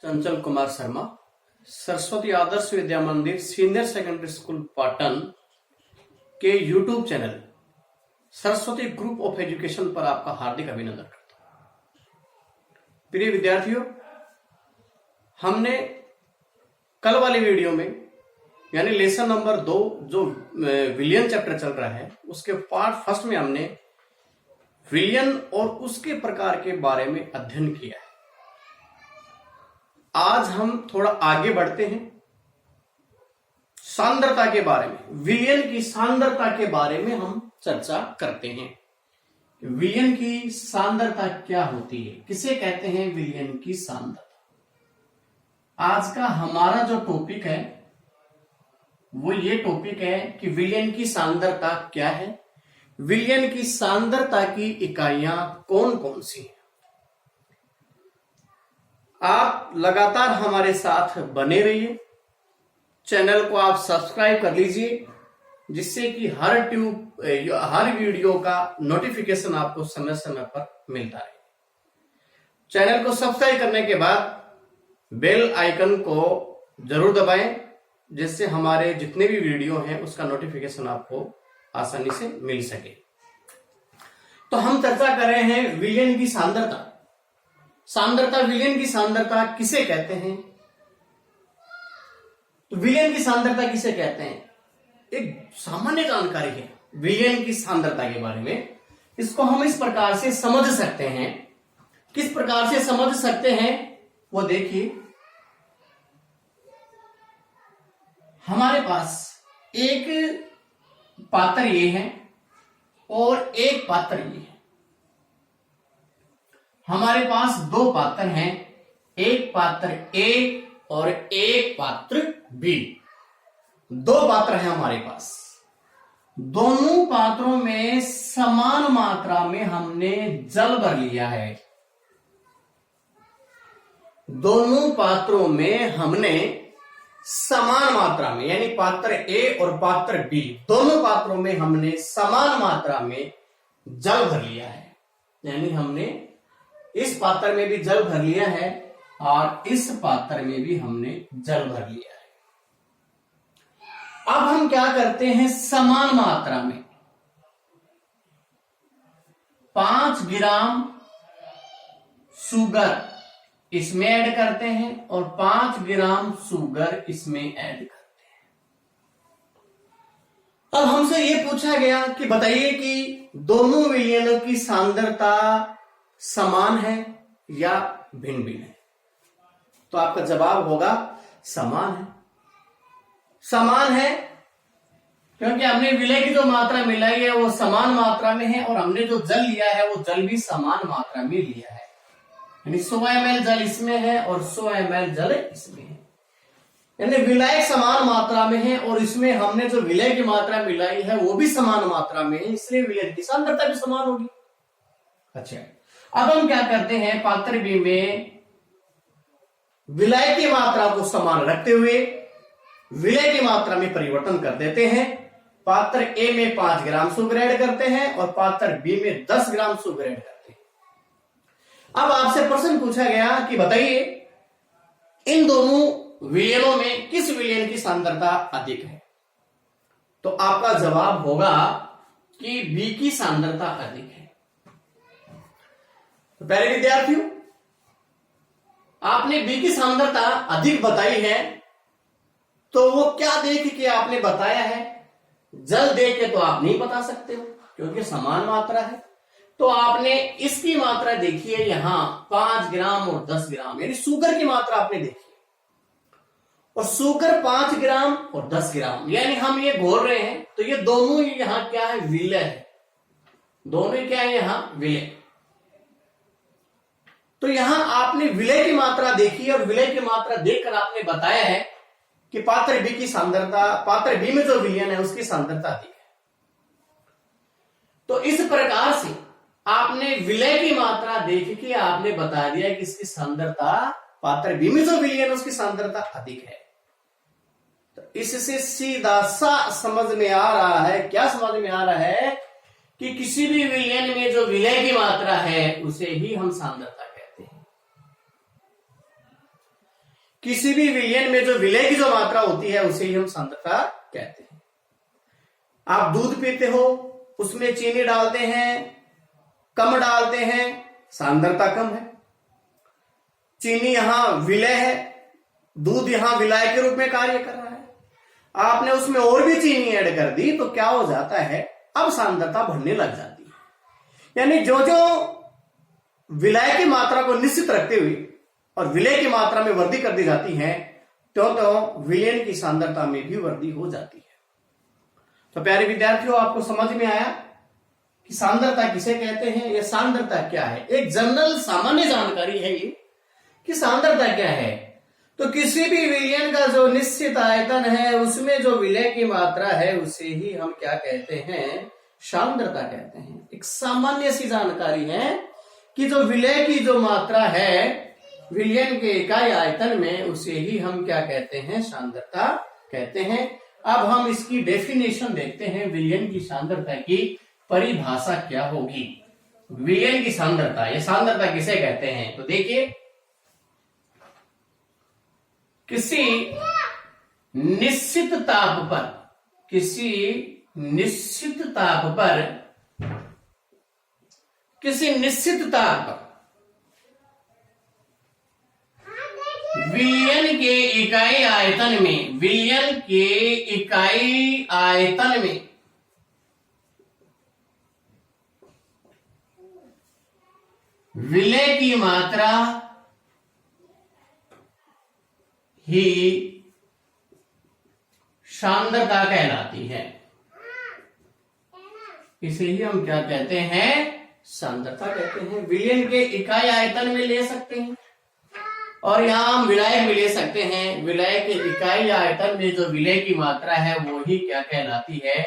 चंचल कुमार शर्मा, सरस्वती आदर्श विद्या मंदिर senior secondary school Patan के YouTube channel Saraswati group of education पर आपका हार्दिक अभिनंदन करता हूं। प्रिय विद्यार्थियों, हमने कल वाली वीडियो में यानी लेसन नंबर 2 जो विलियन चैप्टर चल रहा है उसके पार्ट फर्स्ट में हमने विलियन और उसके प्रकार के बारे में अध्ययन किया है। आज हम थोड़ा आगे बढ़ते हैं, सांद्रता के बारे में, विलियन की सांद्रता के बारे में हम चर्चा करते हैं। विलियन की सांद्रता क्या होती है, किसे कहते हैं विलियन की सांद्रता। आज का हमारा जो टॉपिक है वो ये टॉपिक है कि विलियन की सांद्रता क्या है, विलियन की सांद्रता की इकाइयां कौन कौन सी हैं। आप लगातार हमारे साथ बने रहिए, चैनल को आप सब्सक्राइब कर लीजिए जिससे कि हर वीडियो का नोटिफिकेशन आपको समय समय पर मिलता रहे। चैनल को सब्सक्राइब करने के बाद बेल आइकन को जरूर दबाएं जिससे हमारे जितने भी वीडियो हैं उसका नोटिफिकेशन आपको आसानी से मिल सके। तो हम चर्चा कर रहे हैं विलियन की सांद्रता। विलियन की सांद्रता किसे कहते हैं, तो विलियन की सांद्रता किसे कहते हैं, एक सामान्य जानकारी है विलियन की सांद्रता के बारे में। इसको हम इस प्रकार से समझ सकते हैं, किस प्रकार से समझ सकते हैं वो देखिए। हमारे पास एक पात्र ये है और एक पात्र ये है। हमारे पास दो पात्र हैं, एक पात्र ए और एक पात्र बी। दो पात्र हैं हमारे पास, दोनों पात्रों में समान मात्रा में हमने जल भर लिया है। दोनों पात्रों में हमने समान मात्रा में यानी पात्र ए और पात्र बी दोनों पात्रों में हमने समान मात्रा में जल भर लिया है। यानी हमने इस पात्र में भी जल भर लिया है और इस पात्र में भी हमने जल भर लिया है। अब हम क्या करते हैं, समान मात्रा में 5 ग्राम शुगर इसमें ऐड करते हैं और 5 ग्राम शुगर इसमें ऐड करते हैं। अब हमसे यह पूछा गया कि बताइए कि दोनों विलियनों की सांद्रता समान है या भिन्न भिन्न है। तो आपका जवाब होगा समान है। समान है क्योंकि हमने विलय की जो मात्रा मिलाई है वो समान मात्रा में है और हमने जो जल लिया है वो जल भी समान मात्रा में लिया है। यानी 100 ml जल इसमें है और 100 ml जल इसमें है। यानी विलय समान मात्रा में है और इसमें हमने जो विलय की मात्रा मिलाई है वो भी समान मात्रा में है, इसलिए विलय की सांद्रता भी समान होगी। अच्छा, अब हम क्या करते हैं, पात्र बी में विलय की मात्रा को समान रखते हुए विलय की मात्रा में परिवर्तन कर देते हैं। पात्र ए में 5 ग्राम शुगर ऐड करते हैं और पात्र बी में 10 ग्राम शुगर ऐड करते हैं। अब आपसे प्रश्न पूछा गया कि बताइए इन दोनों विलयनों में किस विलयन की सांद्रता अधिक है। तो आपका जवाब होगा कि बी की सांद्रता अधिक है। तो पहले विद्यार्थियों, आपने बी की सांद्रता अधिक बताई है तो वो क्या देख के आपने बताया है, जल देख के तो आप नहीं बता सकते हो क्योंकि समान मात्रा है। तो आपने इसकी मात्रा देखी है यहां 5 ग्राम और 10 ग्राम, यानी शुगर की मात्रा आपने देखी और शुगर 5 ग्राम और 10 ग्राम, यानी हम ये बोल रहे हैं तो ये दोनों यहां क्या है, विलय है। दोनों क्या है यहां, विलय। तो यहां आपने विलय की मात्रा देखी और विलय की मात्रा देखकर आपने बताया है कि पात्र बी की सांद्रता, पात्र बी में जो विलयन है उसकी सांद्रता अधिक है। तो इस प्रकार से आपने विलय की मात्रा देख के आपने बता दिया कि इसकी सांद्रता, पात्र बी में जो विलयन है उसकी सांद्रता अधिक है। तो इससे सीधा सा समझ में आ रहा है, क्या समझ में आ रहा है कि किसी भी विलयन में जो विलय की मात्रा है उसे ही हम सांद्रता कहते हैं। किसी भी विलयन में जो विलय की जो मात्रा होती है उसे ही हम सांद्रता कहते हैं। आप दूध पीते हो, उसमें चीनी डालते हैं, कम डालते हैं, सांद्रता कम है। चीनी यहां विलय है, दूध यहां विलाय के रूप में कार्य कर रहा है। आपने उसमें और भी चीनी ऐड कर दी तो क्या हो जाता है, अब सांद्रता बढ़ने लग जाती है। यानी जो जो विलय की मात्रा को निश्चित रखते हुए और विलय की मात्रा में वृद्धि कर दी जाती है तो विलयन की सांद्रता में भी वृद्धि हो जाती है। तो प्यारे विद्यार्थियों, आपको समझ में आया कि सांद्रता किसे कहते हैं, यह सांद्रता क्या है। एक जनरल सामान्य जानकारी है ये कि सांद्रता क्या है। तो किसी भी विलयन का जो निश्चित आयतन है उसमें जो विलय की मात्रा है उसे ही हम क्या कहते हैं, सांद्रता कहते हैं। एक सामान्य सी जानकारी है कि जो विलय की जो मात्रा है विलयन के इकाई आयतन में उसे ही हम क्या कहते हैं, सांद्रता कहते हैं। अब हम इसकी डेफिनेशन देखते हैं, विलयन की सांद्रता की परिभाषा क्या होगी। विलयन की सांद्रता, ये सांद्रता किसे कहते हैं, तो देखिए किसी निश्चित ताप पर, किसी निश्चित ताप पर, किसी निश्चित ताप पर विलयन के इकाई आयतन में, विलयन के इकाई आयतन में विलय की मात्रा ही सांद्रता कहलाती है। इसे ही हम क्या कहते हैं, सांद्रता कहते हैं। विलयन के इकाई आयतन में ले सकते हैं और यहां हम विलय में ले सकते हैं। विलय के इकाई आयतन में जो विलय की मात्रा है वो ही क्या कहलाती है,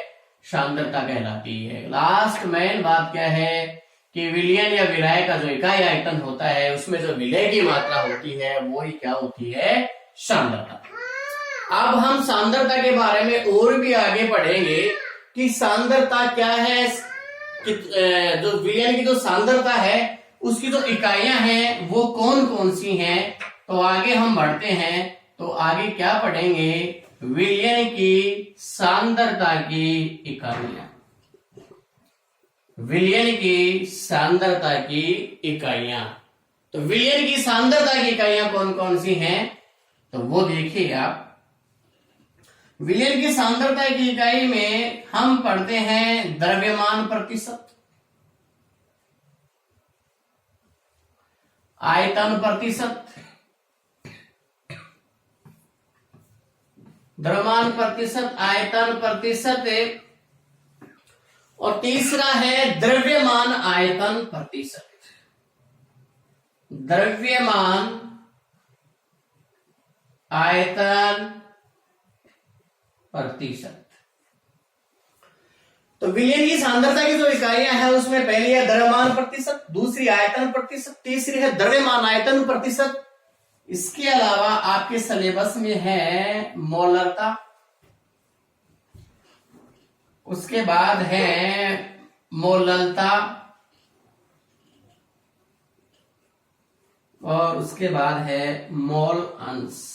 सांद्रता कहलाती है। लास्ट मेन बात क्या है कि विलयन या विलय का जो इकाई आयतन होता है उसमें जो विलय की मात्रा होती है वो ही क्या होती है, सांद्रता। अब हम सांद्रता के बारे में और भी आगे पढ़ेंगे कि सांद्रता क्या है, कि जो विलयन की जो सांद्रता है उसकी जो इकाइयां हैं वो कौन कौन सी हैं। तो आगे हम बढ़ते हैं, तो आगे क्या पढ़ेंगे, विलयन की सांद्रता की इकाइयां, विलयन की सांद्रता की इकाइयां। तो विलयन की सांद्रता की इकाइयां कौन कौन सी हैं, तो वो देखिए आप। विलयन की सांद्रता की इकाई में हम पढ़ते हैं द्रव्यमान प्रतिशत, आयतन प्रतिशत, द्रव्यमान प्रतिशत, आयतन प्रतिशत, और तीसरा है द्रव्यमान आयतन प्रतिशत। द्रव्यमान आयतन प्रतिशत। तो विलयन की सांद्रता की जो इकाइयां हैं उसमें पहली है द्रव्यमान प्रतिशत, दूसरी आयतन प्रतिशत, तीसरी है द्रव्यमान आयतन प्रतिशत। इसके अलावा आपके सिलेबस में है मोलरता, उसके बाद है मोललता, और उसके बाद है मोल अंश।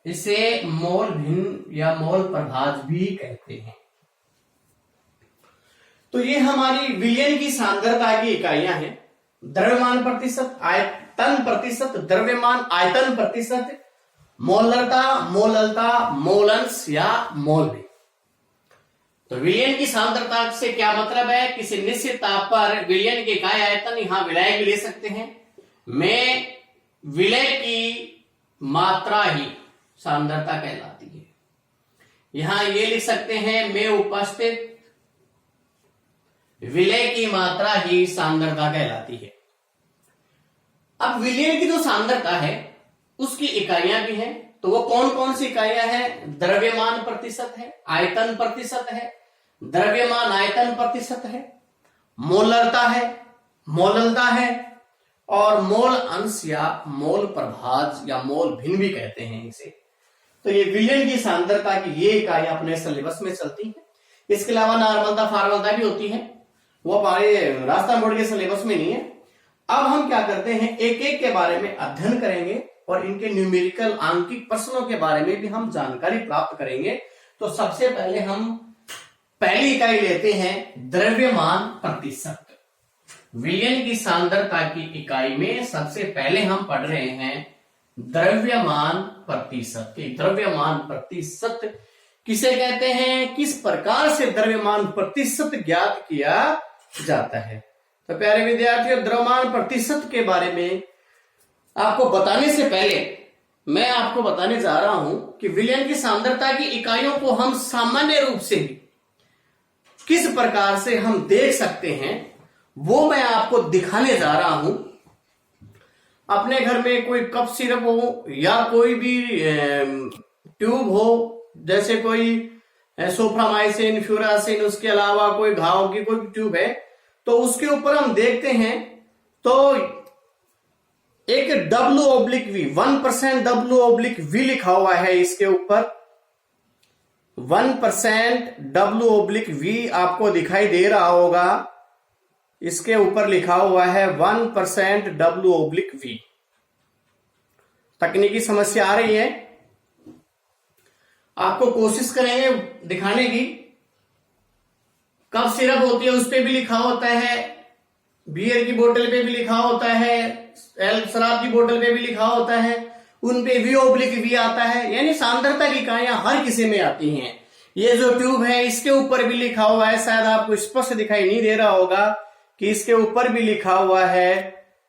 इसे मोल भिन्न या मोल प्रभाज भी कहते हैं। तो ये हमारी विलयन की सांद्रता की इकाइयां हैं। द्रव्यमान प्रतिशत, आयतन प्रतिशत, द्रव्यमान आयतन प्रतिशत, मोलरता, मोललता, मोलंश या मोल भी। तो विलयन की सांद्रता से क्या मतलब है, किसी निश्चित ताप पर विलयन के इकाई आयतन, यहां विलय भी ले सकते हैं, में विलय की मात्रा ही सांद्रता कहलाती है। यहां ये लिख सकते हैं, में उपस्थित विलय की मात्रा ही सांद्रता कहलाती है। अब विलयन की जो सांद्रता है उसकी इकाइयां भी हैं, तो वो कौन कौन सी इकाइयां हैं, द्रव्यमान प्रतिशत है, आयतन प्रतिशत है, द्रव्यमान आयतन प्रतिशत है, मोलरता है, मोललता है, और मोल अंश या मोल प्रभाज या मोल भिन्न भी कहते हैं इसे। तो ये विलयन की सांद्रता की ये इकाई अपने सिलेबस में चलती है। इसके अलावा नॉर्मलता, फॉर्मलता भी होती है, वो हमारे राजस्थान बोर्ड के सिलेबस में नहीं है। अब हम क्या करते हैं, एक एक के बारे में अध्ययन करेंगे और इनके न्यूमेरिकल आंकिक प्रश्नों के बारे में भी हम जानकारी प्राप्त करेंगे। तो सबसे पहले हम पहली इकाई लेते हैं द्रव्यमान प्रतिशत। विलयन की सांद्रता की इकाई में सबसे पहले हम पढ़ रहे हैं द्रव्यमान प्रतिशत। द्रव्यमान प्रतिशत किसे कहते हैं, किस प्रकार से द्रव्यमान प्रतिशत ज्ञात किया जाता है। तो प्यारे विद्यार्थियों, द्रव्यमान प्रतिशत के बारे में आपको बताने से पहले मैं आपको बताने जा रहा हूं कि विलयन की सांद्रता की इकाइयों को हम सामान्य रूप से किस प्रकार से हम देख सकते हैं वो मैं आपको दिखाने जा रहा हूं। अपने घर में कोई कफ सिरप हो या कोई भी ट्यूब हो, जैसे कोई सोफ्रामाइसिन, फ्यूरासिन, उसके अलावा कोई घाव की कोई ट्यूब है, तो उसके ऊपर हम देखते हैं तो एक W/V 1% W/V लिखा हुआ है। इसके ऊपर 1% W/V आपको दिखाई दे रहा होगा। इसके ऊपर लिखा हुआ है 1% W/V। तकनीकी समस्या आ रही है, आपको कोशिश करेंगे दिखाने की। कफ सिरप होती है उस पे भी लिखा होता है, बियर की बोतल पे भी लिखा होता है, शराब की बोतल पे भी लिखा होता है, उन पे V/V आता है। यानी सांद्रता की इकाइयां हर किसी में आती हैं। ये जो ट्यूब है इसके ऊपर भी लिखा हुआ है, शायद आपको स्पष्ट दिखाई नहीं दे रहा होगा कि इसके ऊपर भी लिखा हुआ है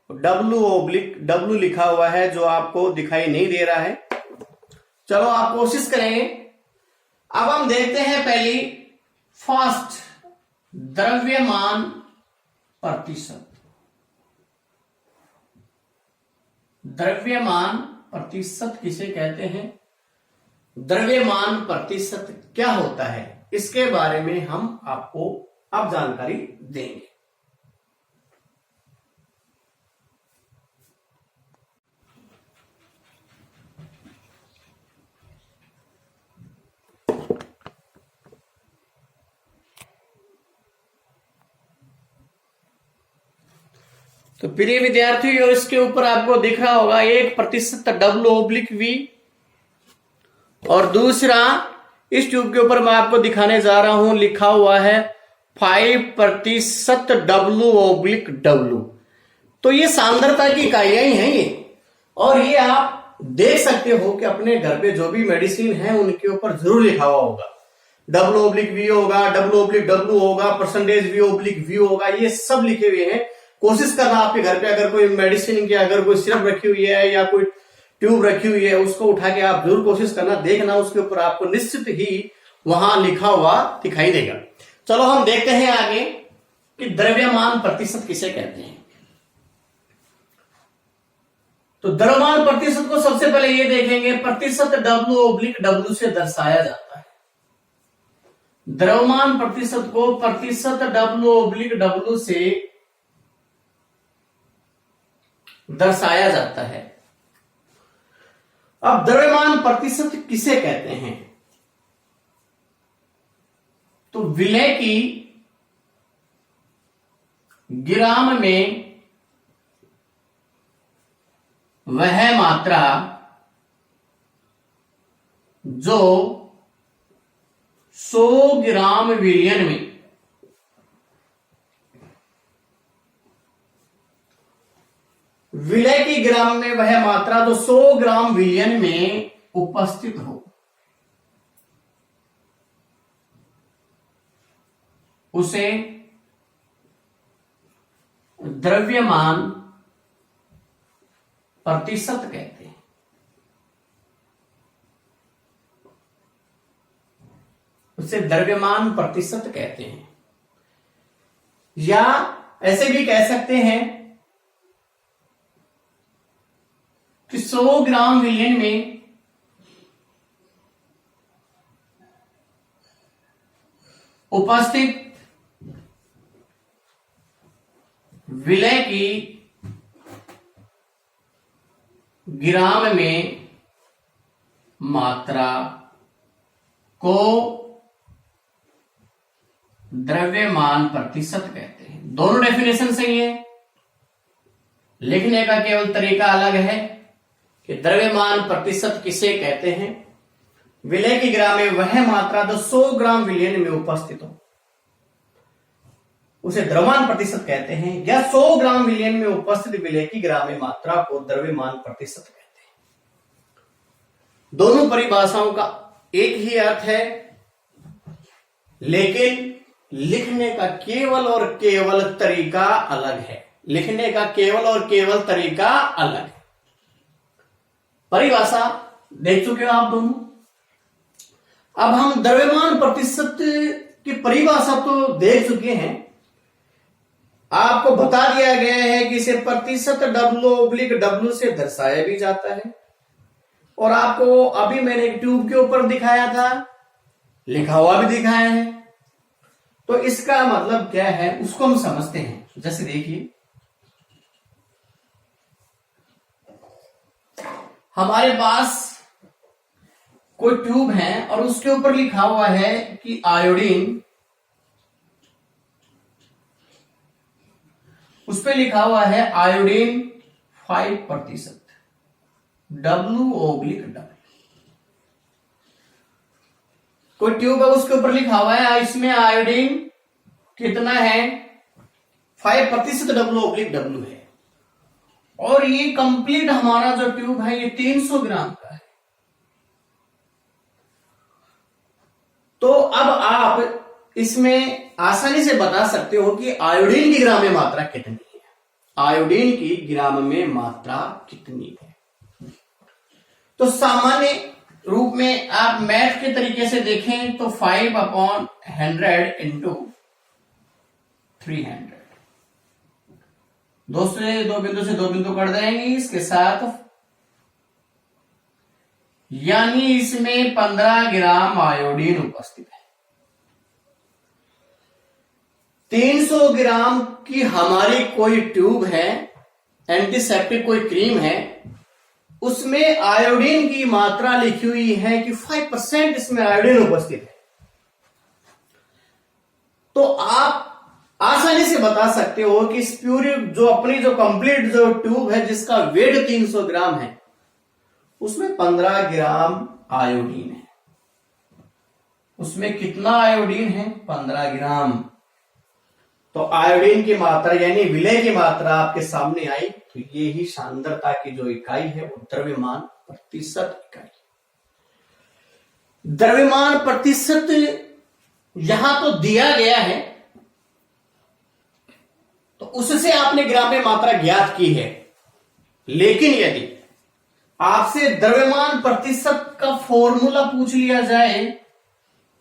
W लिखा हुआ है, जो आपको दिखाई नहीं दे रहा है। चलो आप कोशिश करेंगे। अब हम देखते हैं पहली फर्स्ट द्रव्यमान प्रतिशत। द्रव्यमान प्रतिशत किसे कहते हैं, द्रव्यमान प्रतिशत क्या होता है, इसके बारे में हम आपको अब जानकारी देंगे। तो प्रिय विद्यार्थियों, इसके ऊपर आपको दिख रहा होगा 1% W/V और दूसरा इस ट्यूब के ऊपर मैं आपको दिखाने जा रहा हूं, लिखा हुआ है 5% W/W। तो ये सांद्रता की इकाइयां ही हैं ये, और ये आप देख सकते हो कि अपने घर पे जो भी मेडिसिन है उनके ऊपर जरूर लिखा हुआ होगा। W/V होगा, W/W होगा, %V/V होगा, ये सब लिखे हुए हैं। कोशिश करना आपके घर पे अगर कोई मेडिसिन की अगर कोई सिरप रखी हुई है या कोई ट्यूब रखी हुई है, उसको उठा के आप जरूर कोशिश करना, देखना उसके ऊपर आपको निश्चित ही वहां लिखा हुआ दिखाई देगा। चलो हम देखते हैं आगे कि द्रव्यमान प्रतिशत किसे कहते हैं। तो द्रव्यमान प्रतिशत को सबसे पहले ये देखेंगे, प्रतिशत W/W से दर्शाया जाता है। द्रव्यमान प्रतिशत को प्रतिशत W/W से दर्शाया जाता है। अब द्रव्यमान प्रतिशत किसे कहते हैं, तो विलय की ग्राम में वह मात्रा जो 100 ग्राम विलयन में विलय की ग्राम में वह मात्रा जो 100 ग्राम विलयन में उपस्थित हो, उसे द्रव्यमान प्रतिशत कहते हैं। उसे द्रव्यमान प्रतिशत कहते हैं, या ऐसे भी कह सकते हैं कि 100 ग्राम विलयन में उपस्थित विलय की ग्राम में मात्रा को द्रव्यमान प्रतिशत कहते हैं। दोनों डेफिनेशन सही है। लिखने का केवल तरीका अलग है कि द्रव्यमान प्रतिशत किसे कहते हैं। विलय की ग्राम में वह मात्रा जो 100 ग्राम विलयन में उपस्थित हो उसे द्रव्यमान प्रतिशत कहते हैं, या 100 ग्राम विलयन में उपस्थित विलय की ग्राम में मात्रा को द्रव्यमान प्रतिशत कहते हैं। दोनों परिभाषाओं का एक ही अर्थ है, लेकिन लिखने का केवल और केवल तरीका अलग है। लिखने का केवल और केवल तरीका अलग है। परिभाषा देख चुके हो आप दोनों। अब हम द्रव्यमान प्रतिशत की परिभाषा तो देख चुके हैं। आपको बता दिया गया है कि इसे प्रतिशत W/W से दर्शाया भी जाता है, और आपको अभी मैंने एक ट्यूब के ऊपर दिखाया था, लिखा हुआ भी दिखाया है। तो इसका मतलब क्या है उसको हम समझते हैं। जैसे देखिए, हमारे पास कोई ट्यूब है और उसके ऊपर लिखा हुआ है कि आयोडीन, उस पर लिखा हुआ है आयोडीन 5%, W/W। कोई ट्यूब है उसके ऊपर लिखा हुआ है इसमें आयोडीन कितना है, 5% W/W है, और ये कंप्लीट हमारा जो ट्यूब है ये 300 ग्राम का है। तो अब आप इसमें आसानी से बता सकते हो कि आयोडीन की ग्राम में मात्रा कितनी है। आयोडीन की ग्राम में मात्रा कितनी है। तो सामान्य रूप में आप मैथ के तरीके से देखें तो 5/100 इंटू 300, दो बिंदु से दो बिंदु कट जाएंगे इसके साथ, यानी इसमें 15 ग्राम आयोडीन उपस्थित है। 300 ग्राम की हमारी कोई ट्यूब है, एंटीसेप्टिक कोई क्रीम है, उसमें आयोडीन की मात्रा लिखी हुई है कि 5% इसमें आयोडीन उपस्थित है। तो आप आसानी से बता सकते हो कि इस प्यूरी जो अपनी जो कंप्लीट जो ट्यूब है जिसका वेट 300 ग्राम है उसमें 15 ग्राम आयोडीन है। उसमें कितना आयोडीन है, 15 ग्राम। तो आयोडीन की मात्रा यानी विलय की मात्रा आपके सामने आई। तो ये ही सांद्रता की जो इकाई है वो द्रव्यमान प्रतिशत इकाई। द्रव्यमान प्रतिशत यहां तो दिया गया है, तो उससे आपने ग्राम में मात्रा ज्ञात की है। लेकिन यदि आपसे द्रव्यमान प्रतिशत का फॉर्मूला पूछ लिया जाए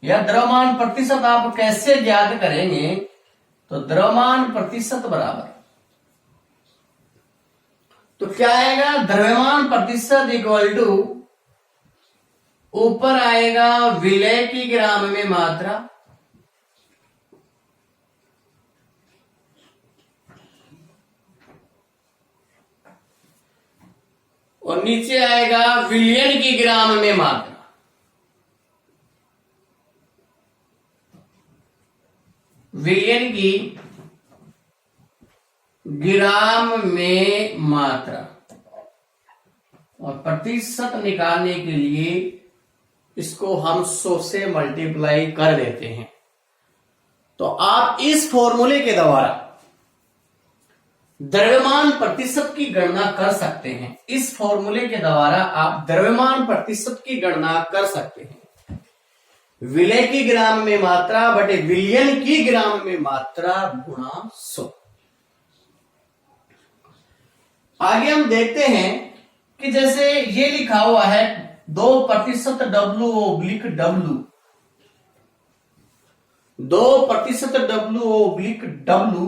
या द्रव्यमान प्रतिशत आप कैसे ज्ञात करेंगे, तो द्रव्यमान प्रतिशत बराबर तो क्या आएगा, द्रव्यमान प्रतिशत इक्वल टू ऊपर आएगा विलय की ग्राम में मात्रा और नीचे आएगा विलयन की ग्राम में मात्रा। विलयन की ग्राम में मात्रा और प्रतिशत निकालने के लिए इसको हम 100 से मल्टीप्लाई कर देते हैं। तो आप इस फॉर्मूले के द्वारा द्रव्यमान प्रतिशत की गणना कर सकते हैं। इस फॉर्मूले के द्वारा आप द्रव्यमान प्रतिशत की गणना कर सकते हैं। विलय की ग्राम में मात्रा बटे विलयन की ग्राम में मात्रा गुणा 100। आगे हम देखते हैं कि जैसे ये लिखा हुआ है 2% W/W, 2% W/W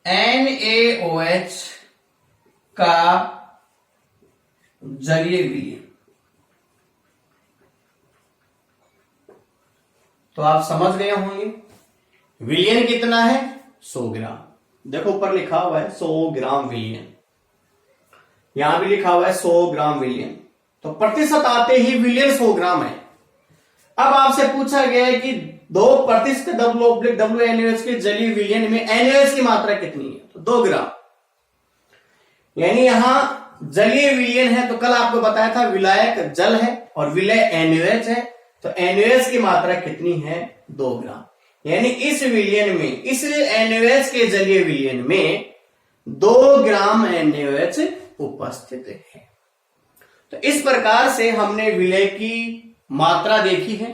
NaOH का जलीय विलयन। तो आप समझ गए होंगे विलयन कितना है, 100 ग्राम। देखो ऊपर लिखा हुआ है 100 ग्राम विलयन, यहां भी लिखा हुआ है 100 ग्राम विलयन। तो प्रतिशत आते ही विलयन 100 ग्राम है। अब आपसे पूछा गया है कि 2% WO/WNaOH के जलीय विलयन में NaOH की मात्रा कितनी है? तो 2 ग्राम। यानी यहां जलीय विलयन है तो कल आपको बताया था विलायक जल है और विलय NaOH है, तो NaOH की मात्रा कितनी है? 2 ग्राम। यानी इस विलयन में, इस NaOH के जलीय विलयन में 2 ग्राम NaOH उपस्थित है। तो इस प्रकार से हमने विलय की मात्रा देखी है।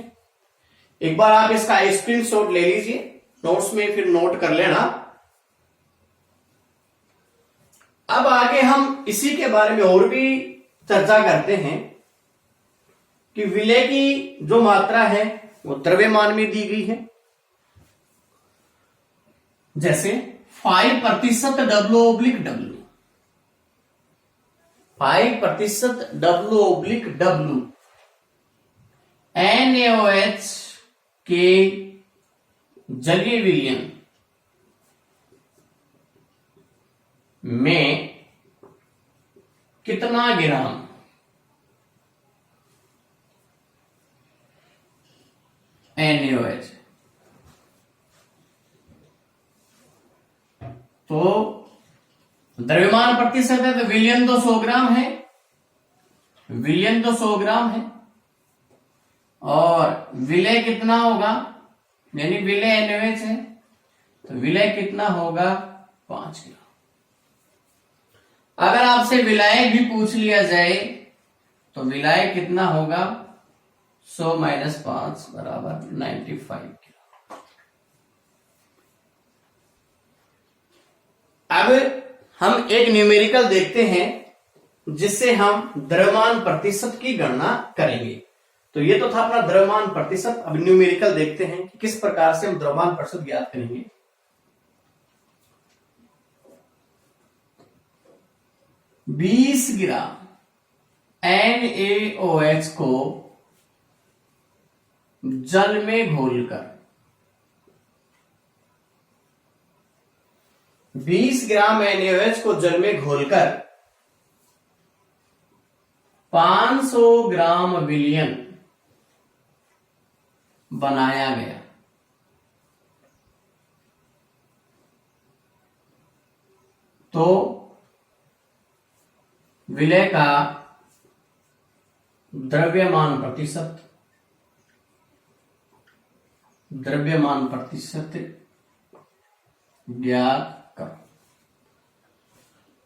एक बार आप इसका स्क्रीनशॉट ले लीजिए, नोट्स में फिर नोट कर लेना। अब आगे हम इसी के बारे में और भी चर्चा करते हैं कि विलय की जो मात्रा है वो द्रव्यमान में दी गई है। जैसे 5% W/W, 5% W/W NaOH के जलीय विलयन में कितना ग्राम NaOH? तो द्रव्यमान प्रतिशत है तो विलयन तो 100 ग्राम है, विलयन तो 100 ग्राम है, और विलय कितना होगा? यानी विलय NaOH है तो विलय कितना होगा? 5 ग्राम। अगर आपसे विलायक भी पूछ लिया जाए तो विलायक कितना होगा? 100 - 5 = 95 ग्राम। अब हम एक न्यूमेरिकल देखते हैं जिससे हम द्रव्यमान प्रतिशत की गणना करेंगे। तो ये तो था अपना द्रव्यमान प्रतिशत। अब न्यूमेरिकल देखते हैं कि किस प्रकार से हम द्रव्यमान प्रतिशत ज्ञात करेंगे। 20 ग्राम NaOH को जल में घोलकर, 20 ग्राम NaOH को जल में घोलकर 500 ग्राम विलयन बनाया गया। तो विलय का द्रव्यमान प्रतिशत, द्रव्यमान प्रतिशत ज्ञात करो।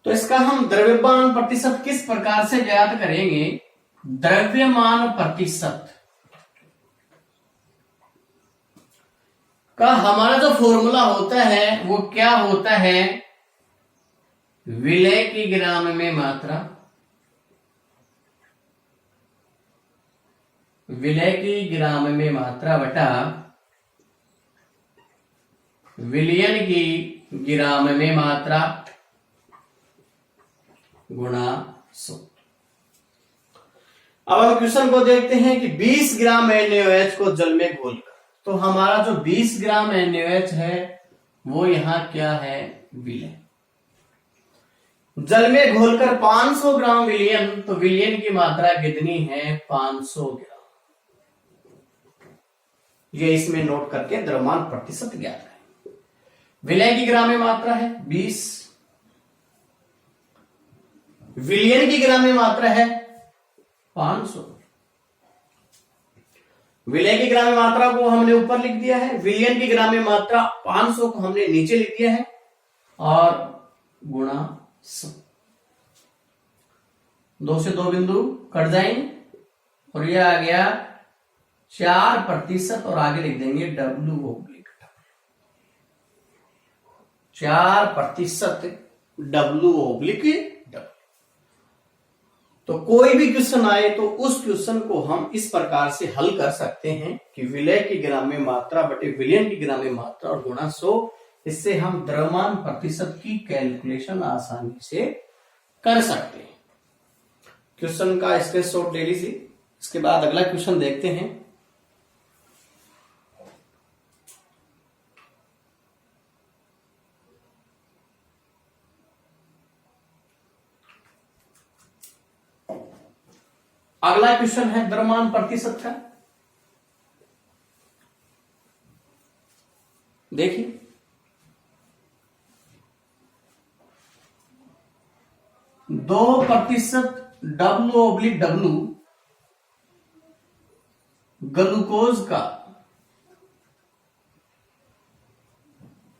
तो इसका हम द्रव्यमान प्रतिशत किस प्रकार से ज्ञात करेंगे? द्रव्यमान प्रतिशत का हमारा जो फॉर्मूला होता है वो क्या होता है? विलय की ग्राम में मात्रा, विलय की ग्राम में मात्रा बटा विलयन की ग्राम में मात्रा गुणा 100। अब हम क्वेश्चन को देखते हैं कि 20 ग्राम NaOH को जल में घोलकर, तो हमारा जो 20 ग्राम NaOH है वो यहां क्या है? विलय। जल में घोलकर 500 ग्राम विलयन, तो विलयन की मात्रा कितनी है? 500 ग्राम। ये इसमें नोट करके द्रव्यमान प्रतिशत ज्ञात करें। विलय की ग्राम में मात्रा है 20, विलयन की ग्राम में मात्रा है 500। विलय की ग्राम में मात्रा को हमने ऊपर लिख दिया है, विलयन की ग्राम में मात्रा 500 को हमने नीचे लिख दिया है, और गुणा 100। 2 से 2 बिंदु कट जाएंगे और ये आ गया 4%, और आगे लिख देंगे W/W, 4% W/W। तो कोई भी क्वेश्चन आए तो उस क्वेश्चन को हम इस प्रकार से हल कर सकते हैं कि विलय की ग्राम में मात्रा बटे विलयन की ग्राम में मात्रा और गुणा 100। इससे हम द्रव्यमान प्रतिशत की कैलकुलेशन आसानी से कर सकते हैं। क्वेश्चन का स्क्रीनशॉट ले लीजिए। इसके बाद अगला क्वेश्चन देखते हैं। अगला क्वेश्चन है द्रव्यमान प्रतिशत का। देखिए, दो प्रतिशत W/W ग्लूकोज का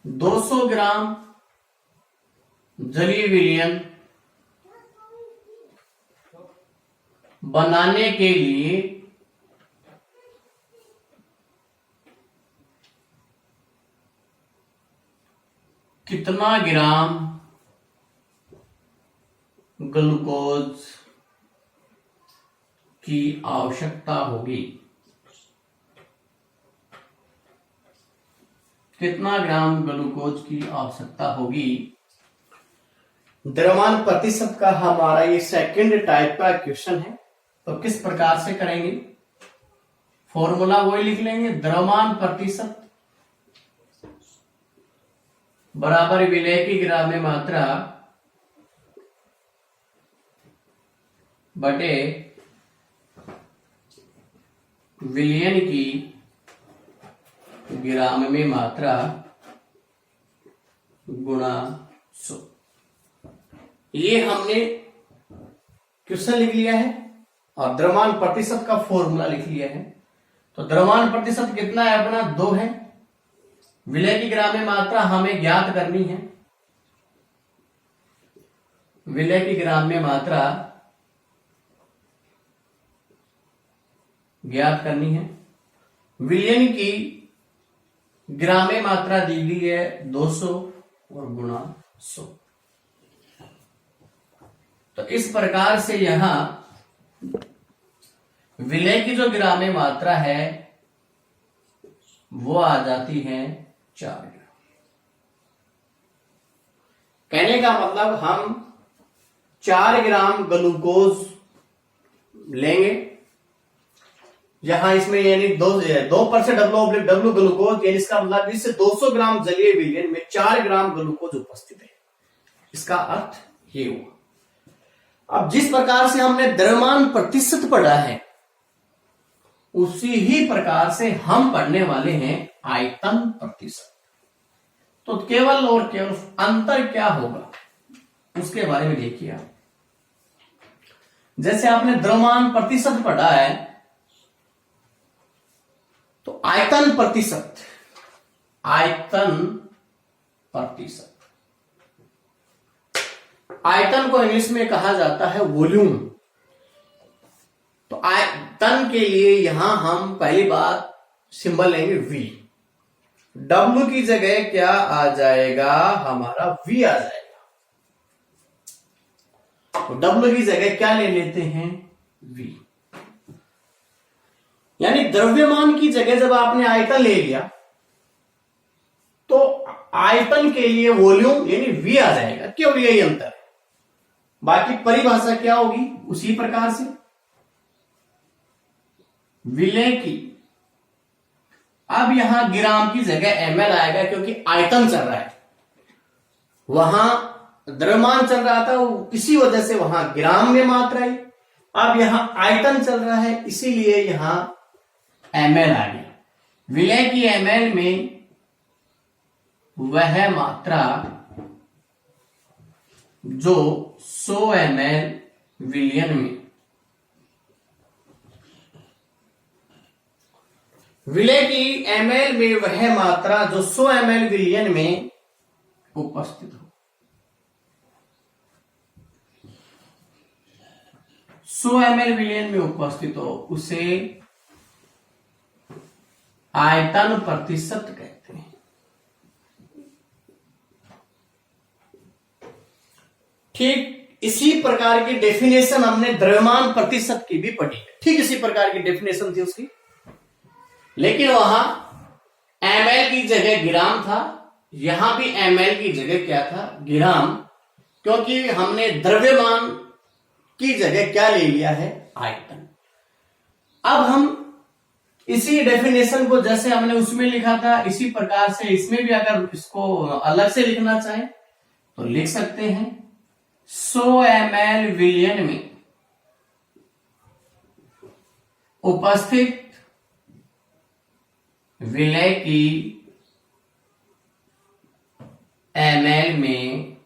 200 ग्राम जलीय विलयन बनाने के लिए कितना ग्राम ग्लूकोज की आवश्यकता होगी? कितना ग्राम ग्लूकोज की आवश्यकता होगी? द्रव्यमान प्रतिशत का हमारा ये सेकंड टाइप का क्वेश्चन है। तो किस प्रकार से करेंगे? फॉर्मूला वही लिख लेंगे, द्रव्यमान प्रतिशत बराबर विलय की ग्राम मात्रा बटे विलयन की ग्राम में मात्रा गुणा 100। ये हमने क्वेश्चन लिख लिया है और द्रव्यमान प्रतिशत का फॉर्मूला लिख लिया है। तो द्रव्यमान प्रतिशत कितना है अपना? 2 है। विलय की ग्राम में मात्रा हमें ज्ञात करनी है। विलय की ग्राम में मात्रा ज्ञात करनी है। विलयन की ग्राम में मात्रा दी गई है 200 और गुणा 100। तो इस प्रकार से यहां विलय की जो ग्राम में मात्रा है वो आ जाती है 4 ग्राम। कहने का मतलब हम 4 ग्राम ग्लूकोज लेंगे। यहां इसमें यानी 2% W ग्लूकोज, यानी इसका मतलब इससे 200 ग्राम जलीय विलयन में 4 ग्राम ग्लूकोज उपस्थित है। इसका अर्थ ये हुआ। अब जिस प्रकार से हमने द्रव्यमान प्रतिशत पढ़ा है उसी ही प्रकार से हम पढ़ने वाले हैं आयतन प्रतिशत। तो केवल और केवल अंतर क्या होगा उसके बारे में देखिए आप। जैसे आपने द्रव्यमान प्रतिशत पढ़ा है तो आयतन प्रतिशत, आयतन प्रतिशत, आयतन को इंग्लिश में कहा जाता है वॉल्यूम। तो आयतन के लिए यहां हम पहली बात सिंबल लेंगे V। W की जगह क्या आ जाएगा? हमारा V आ जाएगा। तो W की जगह क्या ले लेते हैं? V। यानी द्रव्यमान की जगह जब आपने आयतन ले लिया तो आयतन के लिए वॉल्यूम यानी V आ जाएगा। केवल यही अंतर है, बाकी परिभाषा क्या होगी उसी प्रकार से। विलय की, अब यहां ग्राम की जगह ml आएगा क्योंकि आयतन चल रहा है। वहां द्रव्यमान चल रहा था, इसी वजह से वहां ग्राम में मात्रा आई। अब यहां आयतन चल रहा है इसीलिए यहां ml आ गया। विलय की ml में वह मात्रा जो 100 ml विलयन में, विलय की ml में वह मात्रा जो 100 ml विलयन में उपस्थित हो। 100 ml विलयन में उपस्थित हो उसे आयतन प्रतिशत कहते हैं। ठीक इसी प्रकार की डेफिनेशन हमने द्रव्यमान प्रतिशत की भी पढ़ी है। ठीक इसी प्रकार की डेफिनेशन थी उसकी, लेकिन वहां ml की जगह ग्राम था, यहां भी ml की जगह क्या था? ग्राम, क्योंकि हमने द्रव्यमान की जगह क्या ले लिया है? आयतन। अब हम इसी डेफिनेशन को जैसे हमने उसमें लिखा था इसी प्रकार से इसमें भी अगर इसको अलग से लिखना चाहें तो लिख सकते हैं। 100 ml विलयन में उपस्थित विलय की ml में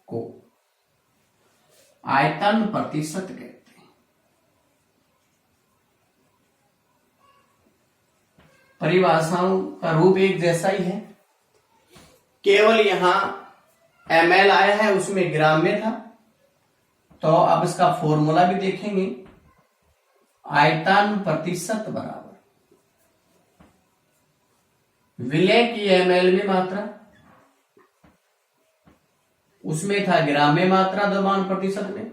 को आयतन प्रतिशत कहते हैं। परिभाषाओं का रूप एक जैसा ही है, केवल यहां ml आया है, उसमें ग्राम में था। तो अब इसका फॉर्मूला भी देखेंगे। आयतन प्रतिशत बराबर विलय की ml में मात्रा, उसमें था ग्राम में मात्रा द्रव्यमान प्रतिशत में,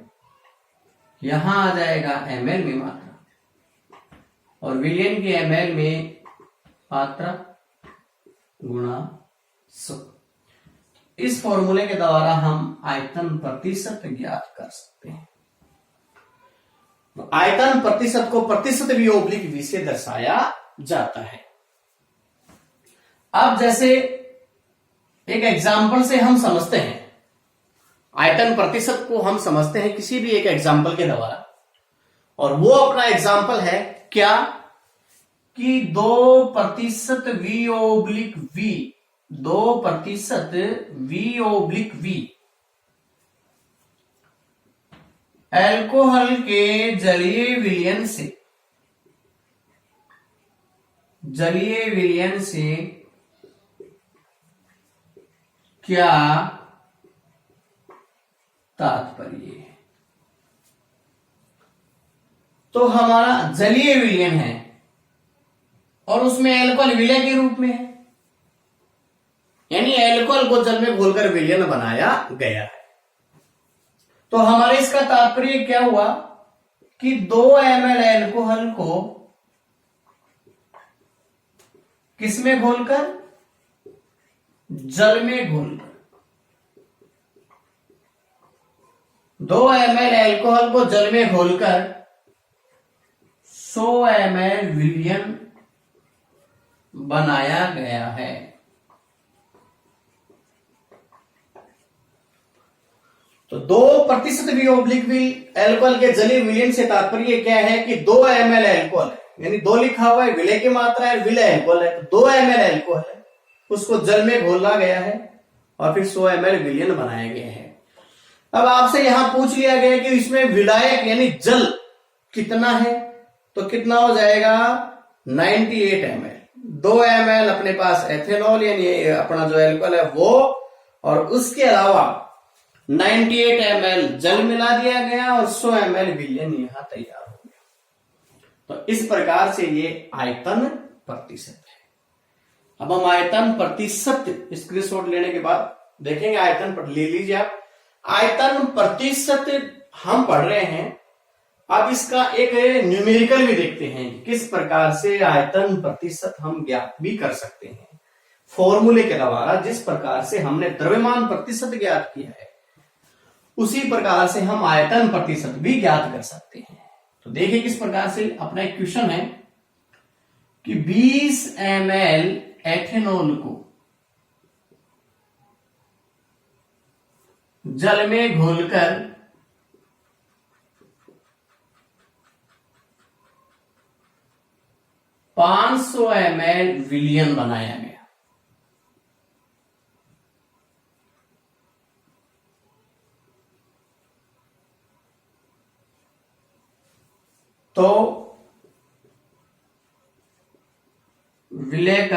यहां आ जाएगा ml में मात्रा, और विलयन की ml में मात्रा गुणा 100। इस फॉर्मूले के द्वारा हम आयतन प्रतिशत ज्ञात कर सकते हैं। आयतन प्रतिशत को प्रतिशत v ओब्लिक v से दर्शाया जाता है। अब जैसे एक एग्जाम्पल से हम समझते हैं, आयतन प्रतिशत को हम समझते हैं किसी भी एक एग्जाम्पल के द्वारा, और वो अपना एग्जाम्पल है क्या कि 2% v oblique v, 2% v oblique v alcohol के जलीय विलयन से क्या तात्पर्य है। तो हमारा जलीय विलयन है और उसमें एल्कोहल विलय के रूप में है, यानी एल्कोहल को जल में घोलकर विलयन बनाया गया है। तो हमारे इसका तात्पर्य क्या हुआ कि 2 ml एल्कोहल को किसमें घोलकर, जल में घोलकर, 2 ml एल्कोहल को जल में घोलकर 100 ml विलयन बनाया गया है। तो 2% v ओब्लिक v एल्कोहल के जलीय विलयन से तात्पर्य क्या है कि 2 ml एल्कोहल है, यानी 2 लिखा हुआ है, विलय की मात्रा है, विलय एल्कोहल है, तो 2 ml एल्कोहल है, उसको जल में घोला गया है और फिर 100 ml विलयन बनाया गया है। अब आपसे यहां पूछ लिया गया कि इसमें विलायक यानी जल कितना है, तो कितना हो जाएगा 98 ml। 2 ml अपने पास एथेनॉल यानी अपना जो एल्कोहल है वो, और उसके अलावा 98 ml जल मिला दिया गया और 100 ml विलयन यहां तैयार हो गया। तो इस प्रकार से ये आयतन प्रतिशत है। अब हम आयतन प्रतिशत स्क्रीनशॉट लेने के बाद देखेंगे, आयतन पर ले लीजिए आप। आयतन प्रतिशत हम पढ़ रहे हैं, अब इसका एक न्यूमेरिकल भी देखते हैं किस प्रकार से आयतन प्रतिशत हम ज्ञात भी कर सकते हैं फॉर्मूले के द्वारा। जिस प्रकार से हमने द्रव्यमान प्रतिशत ज्ञात किया है उसी प्रकार से हम आयतन प्रतिशत भी ज्ञात कर सकते हैं। तो देखिए किस प्रकार से, अपना एक क्वेश्चन है कि 20 ml एथेनॉल को जल में घोलकर 500 ml विलयन बनाया गया। तो विलय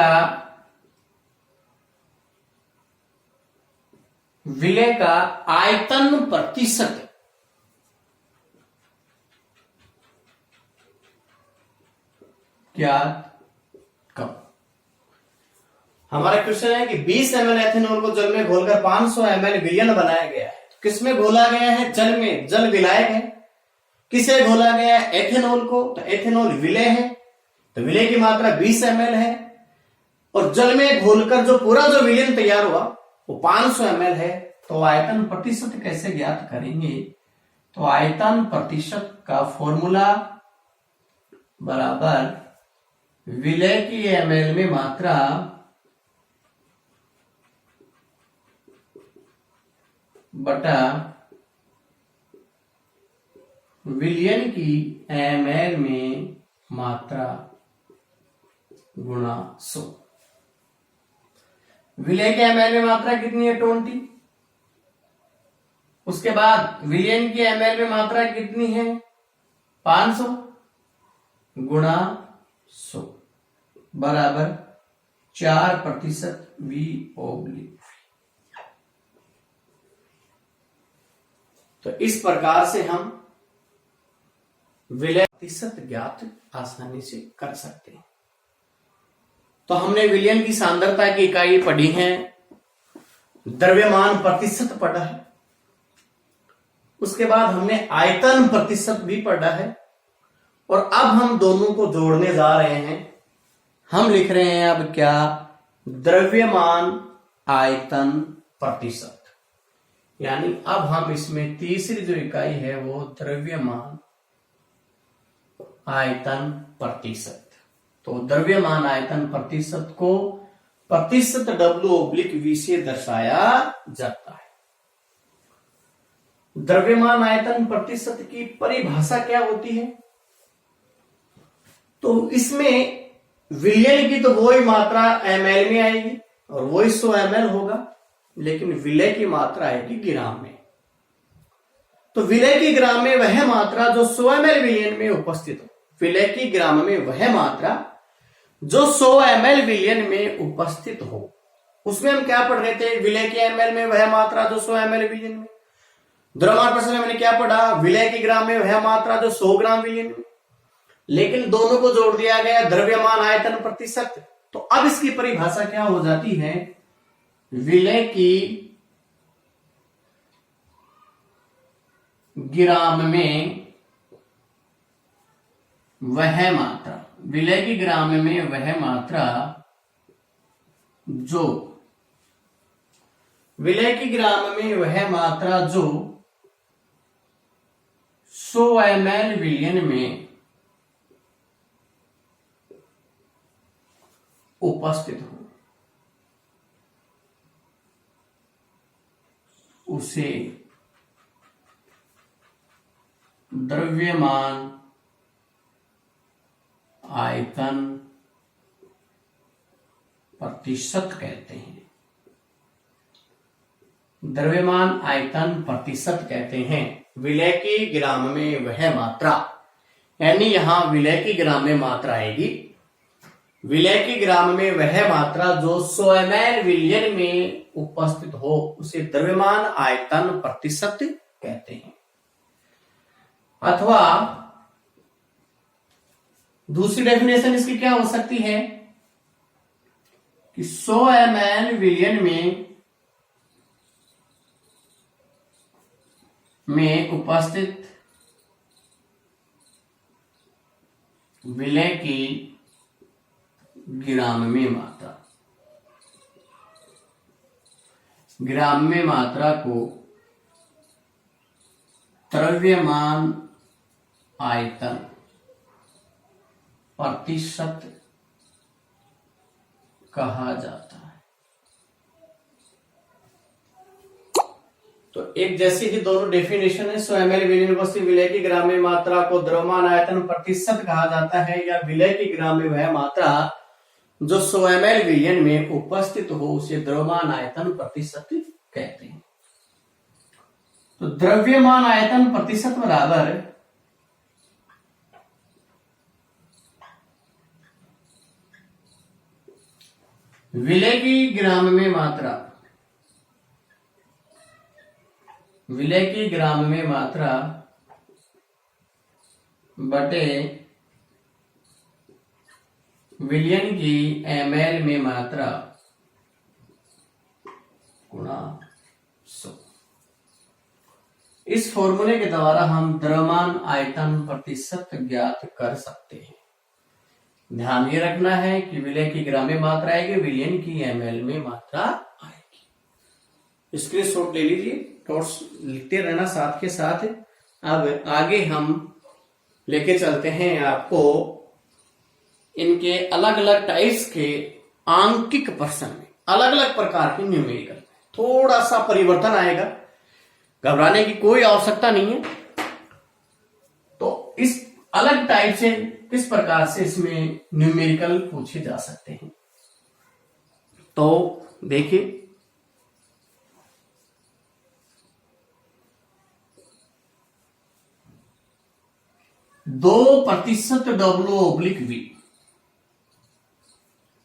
का आयतन प्रतिशत क्या कब। हमारा क्वेश्चन है कि 20 ml एथेनॉल को जल में घोलकर 500 ml विलयन बनाया गया है। तो किसमें घोला गया है, जल में, जल विलायक है। किसे घोला गया है, एथेनॉल को, तो एथेनॉल विलय है, तो विलय की मात्रा 20 ml है, और जल में घोलकर जो पूरा जो विलयन तैयार हुआ वो 500 ml है। तो आयतन प्रतिशत कैसे ज्ञात करेंगे, तो आयतन प्रतिशत का फॉर्मूला बराबर विलय की ml में मात्रा बटा विलयन की ml में मात्रा गुणा 100। विलय के ml में मात्रा कितनी है 20। उसके बाद विलयन की ml में मात्रा कितनी है 500 गुणा 100 बराबर 4% V/V। तो इस प्रकार से हम विलय प्रतिशत ज्ञात आसानी से कर सकते हैं। तो हमने विलयन की सांद्रता की इकाई पढ़ी है, द्रव्यमान प्रतिशत पढ़ा है, उसके बाद हमने आयतन प्रतिशत भी पढ़ा है, और अब हम दोनों को जोड़ने जा रहे हैं। हम लिख रहे हैं अब क्या, द्रव्यमान आयतन प्रतिशत। यानी अब हम इसमें तीसरी जो इकाई है वो द्रव्यमान आयतन प्रतिशत। तो द्रव्यमान आयतन प्रतिशत को प्रतिशत W/V से दर्शाया जाता है। द्रव्यमान आयतन प्रतिशत की परिभाषा क्या होती है? तो इसमें विलयन की तो वही मात्रा ml में आएगी और वही 100 ml होगा, लेकिन विलय की मात्रा आएगी ग्राम में। तो विलय की ग्राम में वह मात्रा जो 100 ml विलयन में उपस्थित हो, विलय की ग्राम में वह मात्रा जो 100 ml विलयन में उपस्थित हो। उसमें हम क्या पढ़ रहे थे, विलय के ml में वह मात्रा जो 100 ml विलयन में। द्रव्यमान प्रश्न में मैंने क्या पढ़ा, विलय की ग्राम में वह मात्रा जो 100 ग्राम विलयन में। लेकिन दोनों को जोड़ दिया गया द्रव्यमान आयतन प्रतिशत। तो अब इसकी परिभाषा क्या हो जाती है, विलय की ग्राम में वह मात्रा, विलय की ग्राम में वह मात्रा जो, विलय की ग्राम में वह मात्रा जो 100 ml विलयन में उपस्थित हो, उसे द्रव्यमान आयतन प्रतिशत कहते हैं। द्रव्यमान आयतन प्रतिशत कहते हैं विलय की ग्राम में वह मात्रा। यानी यहां विलय की ग्राम में मात्रा आएगी, विलय की ग्राम में वह मात्रा जो 100 ml विलयन में उपस्थित हो, उसे द्रव्यमान आयतन प्रतिशत कहते हैं। अथवा दूसरी डेफिनेशन इसकी क्या हो सकती है कि 100 ml विलयन में उपस्थित विलय की ग्राम में मात्रा, ग्राम में मात्रा को द्रव्यमान आयतन प्रतिशत कहा जाता है। तो एक जैसी ही दोनों डेफिनेशन है। 100 ml विलयन उपस्थित विलय की ग्राम में मात्रा को द्रव्यमान आयतन प्रतिशत कहा जाता है, या विलय की ग्राम में वह मात्रा जो 100 ml विलयन में उपस्थित हो, उसे द्रव्यमान आयतन प्रतिशत कहते हैं। तो द्रव्यमान आयतन प्रतिशत बराबर विलय की ग्राम में मात्रा, विलय की ग्राम में मात्रा बटे विलयन की ml में मात्रा गुणा 100। इस फॉर्मूले के द्वारा हम द्रव्यमान आयतन प्रतिशत ज्ञात कर सकते हैं। ध्यान ये रखना है कि विलय की ग्राम में मात्रा आएगी, विलयन की ml में मात्रा आएगी। स्क्रीनशॉट ले लीजिए, नोट्स लिखते रहना साथ के साथ। अब आगे हम लेके चलते हैं आपको इनके अलग अलग टाइप्स के आंकिक प्रश्न में, अलग अलग प्रकार के न्यूमेरिकल। थोड़ा सा परिवर्तन आएगा, घबराने की कोई आवश्यकता नहीं है। तो इस अलग टाइप से किस प्रकार से इसमें न्यूमेरिकल पूछे जा सकते हैं। तो देखिए, दो प्रतिशत W/V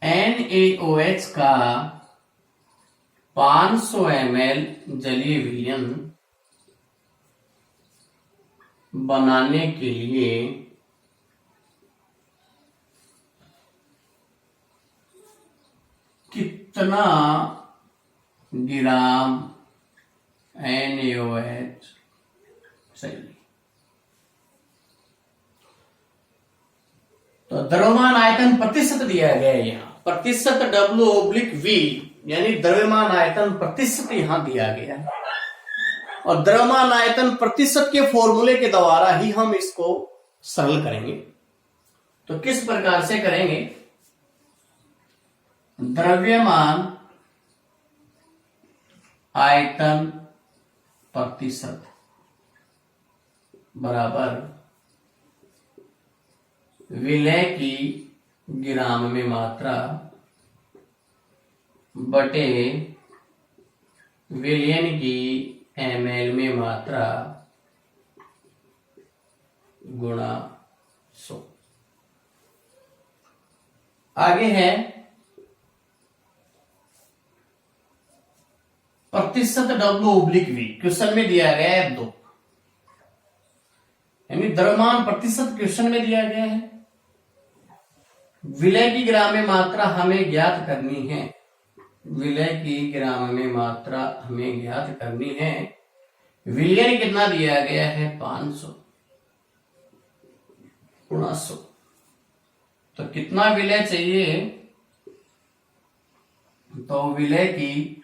NaOH का 500 ml जलीय विलयन बनाने के लिए कितना ग्राम NaOH चाहिए? तो द्रव्यमान आयतन प्रतिशत दिया गया है यहां, प्रतिशत W/V यानी द्रव्यमान आयतन प्रतिशत यहां दिया गया है, और द्रव्यमान आयतन प्रतिशत के फॉर्मूले के द्वारा ही हम इसको सरल करेंगे। तो किस प्रकार से करेंगे? द्रव्यमान आयतन प्रतिशत बराबर विलय की ग्राम में मात्रा बटे विलयन की ml में मात्रा गुणा 100। आगे है प्रतिशत W/V, क्वेश्चन में दिया गया है 2, यानी द्रव्यमान प्रतिशत क्वेश्चन में दिया गया है, विलय की ग्राम में मात्रा हमें ज्ञात करनी है, विलय की ग्राम में मात्रा हमें ज्ञात करनी है। विलयन कितना दिया गया है? 500 गुणा 100। तो कितना विलय चाहिए? तो विलय की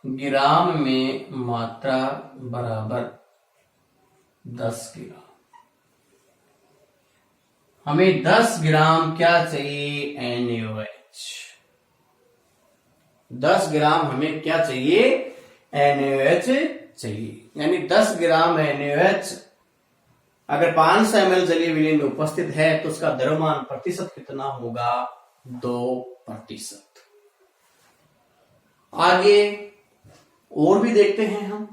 ग्राम में मात्रा बराबर 10 ग्राम। हमें 10 ग्राम क्या चाहिए? NaOH। 10 ग्राम हमें क्या चाहिए? NaOH चाहिए, यानी 10 ग्राम NaOH अगर 500 ml जलीय विलयन में उपस्थित है तो उसका द्रव्यमान प्रतिशत कितना होगा? 2%। आगे और भी देखते हैं हम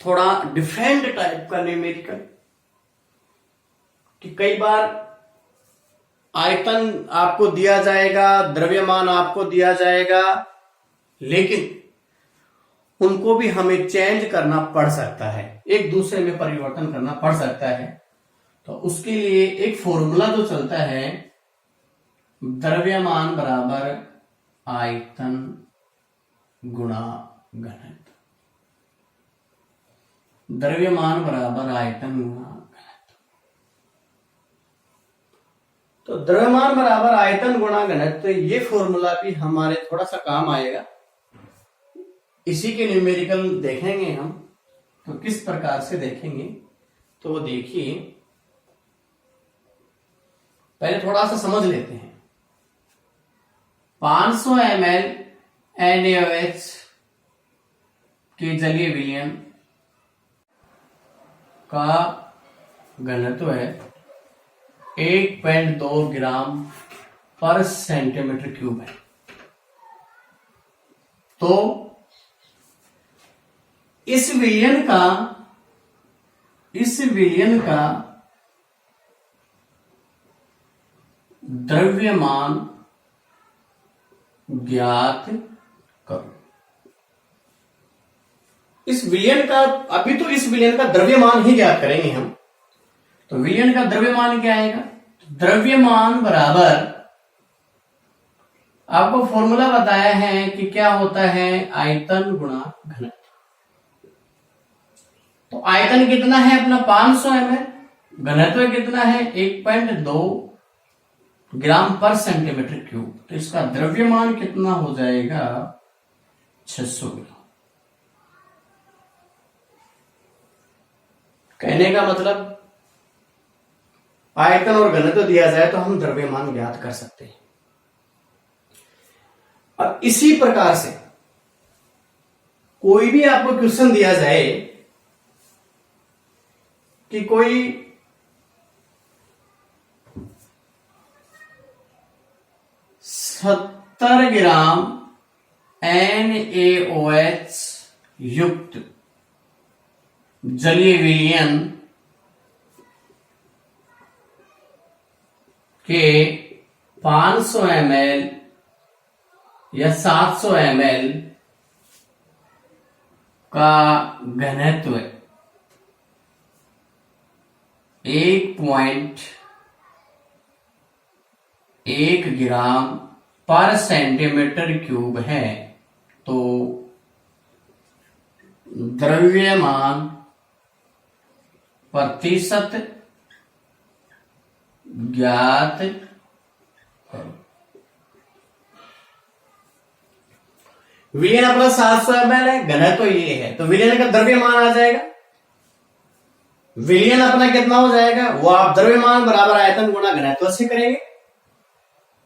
थोड़ा डिफरेंट टाइप का न्यूमेरिकल, कि कई बार आयतन आपको दिया जाएगा, द्रव्यमान आपको दिया जाएगा, लेकिन उनको भी हमें चेंज करना पड़ सकता है, एक दूसरे में परिवर्तन करना पड़ सकता है। तो उसके लिए एक फॉर्मूला जो चलता है, द्रव्यमान बराबर आयतन गुणा घनत्व, द्रव्यमान बराबर आयतन गुणा घनत्व। तो द्रव्यमान बराबर आयतन गुणा घनत्व, ये फॉर्मूला भी हमारे थोड़ा सा काम आएगा। इसी के न्यूमेरिकल देखेंगे हम, तो किस प्रकार से देखेंगे? तो देखिए, पहले थोड़ा सा समझ लेते हैं। 500 ml NaOH के जलीय विलयन का घनत्व है 1.2 ग्राम पर सेंटीमीटर क्यूब है। तो इस विलयन का द्रव्यमान ज्ञात करो। इस विलयन का, अभी तो इस विलयन का द्रव्यमान ही ज्ञात करेंगे हम। तो विलयन का द्रव्यमान क्या आएगा? द्रव्यमान बराबर, आपको फॉर्मूला बताया है कि क्या होता है? आयतन गुणा घनत्व। तो आयतन कितना है अपना? 500 ml, घनत्व कितना है? 1.2 ग्राम पर सेंटीमीटर क्यूब। तो इसका द्रव्यमान कितना हो जाएगा? 600 ग्राम। कहने का मतलब, आयतन और घनत्व दिया जाए तो हम द्रव्यमान ज्ञात कर सकते हैं। अब इसी प्रकार से कोई भी आपको क्वेश्चन दिया जाए कि कोई 70 ग्राम NaOH युक्त जलीय विलयन के 500 ml या 700 ml का घनत्व 1.1 ग्राम पर सेंटीमीटर क्यूब है, तो द्रव्यमान प्रतिशत ज्ञात करो। विलयन अपना 700 ml है, घनत्व ये है, तो विलयन का द्रव्यमान आ जाएगा। विलयन अपना कितना हो जाएगा, वो आप द्रव्यमान बराबर आयतन गुणा घनत्व से करेंगे।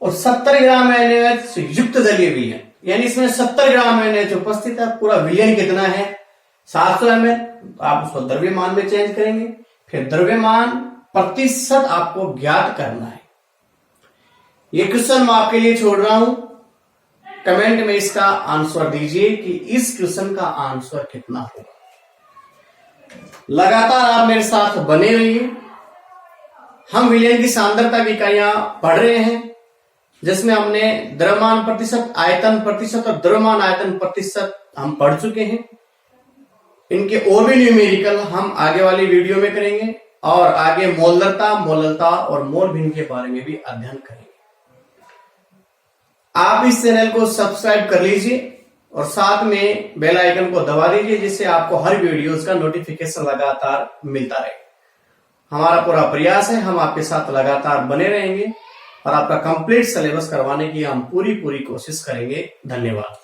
और 70 ग्राम NaOH युक्त जलीय विलयन, यानी इसमें 70 ग्राम NaOH उपस्थित है। पूरा विलयन कितना है, 700 ml, तो आप उसको द्रव्यमान में चेंज करेंगे। फिर द्रव्यमान प्रतिशत आपको ज्ञात करना है। ये क्वेश्चन मैं आपके लिए छोड़ रहा हूं, कमेंट में इसका आंसर दीजिए कि इस क्वेश्चन का आंसर कितना होगा। लगातार आप मेरे साथ बने रहिए। हम विलयन की सांद्रता की इकाइयां पढ़ रहे हैं, जिसमें हमने द्रव्यमान प्रतिशत, आयतन प्रतिशत और द्रव्यमान आयतन प्रतिशत हम पढ़ चुके हैं। इनके और भी न्यूमेरिकल हम आगे वाली वीडियो में करेंगे, और आगे मोलरता, मोललता और मोल भिन्न के बारे में भी अध्ययन करेंगे। आप इस चैनल को सब्सक्राइब कर लीजिए और साथ में बेल आइकन को दबा दीजिए, जिससे आपको हर वीडियोस का नोटिफिकेशन लगातार मिलता रहे। हमारा पूरा प्रयास है, हम आपके साथ लगातार बने रहेंगे और आपका कंप्लीट सिलेबस करवाने की हम पूरी कोशिश करेंगे। धन्यवाद।